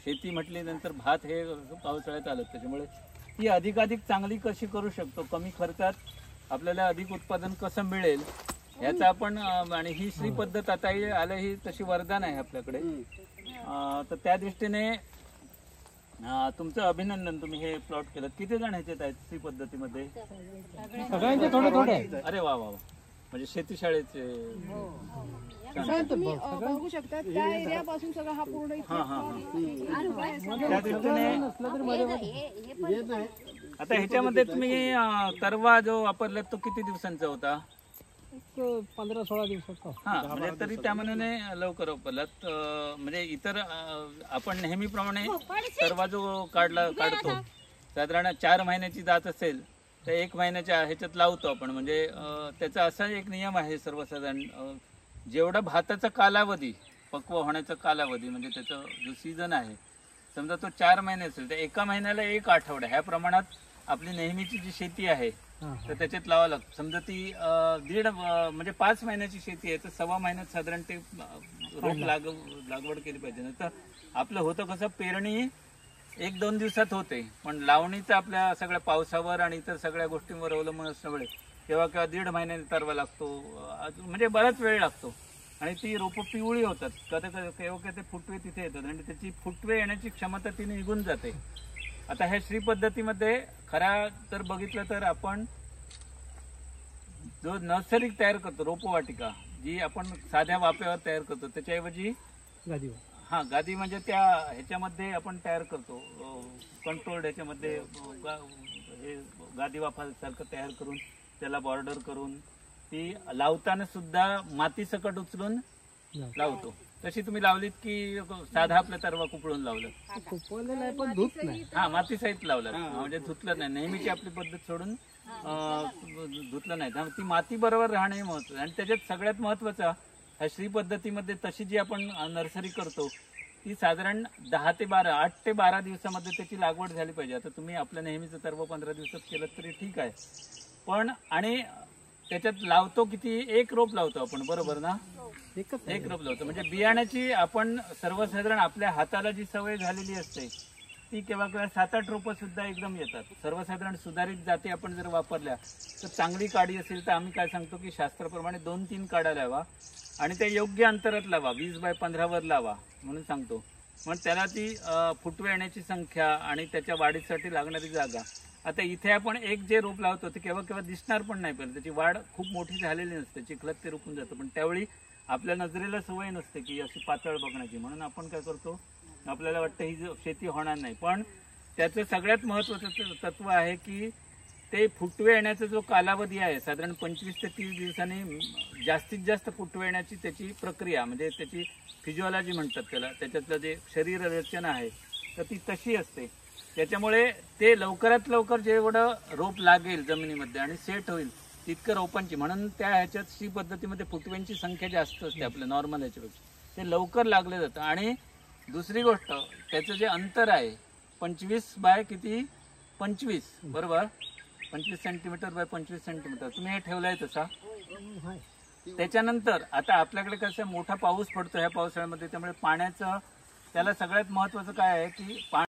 शेती म्हटल्यानंतर भात हे पावसाळ्यात आलं, त्याच्यामुळे ती अधिकाधिक चांगली कशी करू शकतो, कमी खर्चात आपल्याला अधिक उत्पादन कसं मिळेल याचा आपण आणि ही श्री पद्धत आता आलं ही तशी वरदान आहे आपल्याकडे. तर त्या दृष्टीने तुमचं अभिनंदन, तुम्ही हे प्लॉट केलं. किती जण ह्याच्यात आहेत श्री पद्धतीमध्ये? सगळ्यांचे थोडे थोडे. अरे वा वा वा, म्हणजे शेतीशाळेचे. तुम्ही बघू शकता त्या एरियापासून सगळं हा पूर्ण त्या दृष्टीने आता ह्याच्यामध्ये तुम्ही तरवा जो वापरला तो किती दिवसांचा होता? 15-16 दिवसाचा. हा, म्हणजे तरी त्या मनाने लवकर वापरलात. म्हणजे इतर आपण नेहमीप्रमाणे तरवा जो काढतो साधारण 4 महिन्याची जात असेल तर 1 महिन्याच्या ह्याच्यात लावतो आपण. म्हणजे त्याचा असा एक नियम आहे सर्वसाधारण, जेवढा भाताचा कालावधी, पक्व होण्याचा कालावधी, म्हणजे त्याचा जो सीझन आहे, समजा तो 4 महिने असेल तर 1 महिन्याला 1 आठवडा ह्या प्रमाणात आपली नेहमीची जी शेती आहे तर त्याच्यात लावावं लागतं. समजा ती म्हणजे 5 महिन्याची शेती आहे तर 1.25 महिन्यात साधारण ते रोप लागवड केली पाहिजे. ना तर आपलं होतं कसं, पेरणी 1-2 दिवसात होते, पण लावणीचं आपल्या सगळ्या पावसावर आणि इतर सगळ्या गोष्टींवर अवलंबून असल्यामुळे केव्हा 1.5 महिन्याने तरवा लागतो, म्हणजे बराच वेळ लागतो आणि ती रोपं पिवळी होतात. केव्हा ते फुटवे तिथे येतात आणि त्याची फुटवे येण्याची क्षमता ती निघून जाते. आता ह्या श्री पद्धतीमध्ये खरा तर बघितलं तर आपण जो नर्सरी तयार करतो, रोपवाटिका जी आपण साध्या वाफ्यावर तयार करतो, त्याच्याऐवजी गादी म्हणजे त्या ह्याच्यामध्ये आपण तयार करतो, कंट्रोल्ड ह्याच्यामध्ये हे गादी वाफासारखं तयार करून त्याला बॉर्डर करून ती लावताना सुद्धा माती सकट उचलून लावतो. तशी तुम्ही लावलीत की साधा आपला तरवा कुपळून लावलं? पण धुत नाही. हा, माती सहित लावलं, म्हणजे धुतलं नाही. नेहमीची आपली पद्धत सोडून धुतलं नाही. ती माती बरोबर राहणे महत्वाचं. आणि त्याच्यात सगळ्यात महत्वाचा ह्या श्री पद्धतीमध्ये तशी जी आपण नर्सरी करतो ती साधारण 8 ते 12 दिवसामध्ये त्याची लागवड झाली पाहिजे. आता तुम्ही आपल्या नेहमीचं तरवा 15 दिवसात केलं तरी ठीक आहे, पण आणि त्याच्यात लावतो किती, 1 रोप लावतो आपण, बरोबर ना? एक रोप लावतो. म्हणजे बियाण्याची आपण सर्वसाधारण आपल्या हाताला जी सवय झालेली असते ती केव्हा 7-8 रोपं सुद्धा एकदम येतात. सर्वसाधारण सुधारित जाती आपण जर वापरल्या तर चांगली काडी असेल तर आम्ही काय सांगतो की शास्त्राप्रमाणे 2-3 काड्या लावा आणि त्या योग्य अंतरात लावा, 20x15 वर लावा म्हणून सांगतो. मग त्याला ती फुटवे येण्याची संख्या आणि त्याच्या वाढीसाठी लागणारी जागा. आता इथे आपण एक जे रोप लावतो ते केव्हा दिसणार पण नाही, पण त्याची वाढ खूप मोठी झालेली नसते, चिखलात ते रोपून जातं. पण त्यावेळी आपल्या नजरेला सवय नसते की अशी पातळ बघण्याची, म्हणून आपण काय करतो, आपल्याला वाटतं ही शेती होणार नाही. पण त्याचं सगळ्यात महत्वाचं तत्व आहे की ते फुटवे येण्याचा जो कालावधी आहे साधारण 25 ते 30 दिवसांनी जास्तीत जास्त फुटवे येण्याची त्याची प्रक्रिया, म्हणजे त्याची फिजिओलॉजी म्हणतात त्याला, त्याच्यातलं जे शरीर रचना आहे तर ती तशी असते. त्याच्यामुळे ते लवकरात लवकर जेवढं रोप लागेल जमिनीमध्ये आणि सेट होईल तितकं रोपांची, म्हणून त्या ह्याच्यात श्री पद्धतीमध्ये फुटव्यांची संख्या जास्त असते आपल्या नॉर्मल ह्याच्यापेक्षा, ते लवकर लागले जातं. आणि दुसरी गोष्ट, त्याचं जे अंतर आहे 25x25 बरोबर, 25 सेंटीमीटर/25 सेंटीमीटर तुम्ही हे ठेवलंय तसा. त्याच्यानंतर आता आपल्याकडे कसं मोठा पाऊस पडतो ह्या पावसाळ्यामध्ये, त्यामुळे पाण्याचं त्याला सगळ्यात महत्वाचं काय आहे की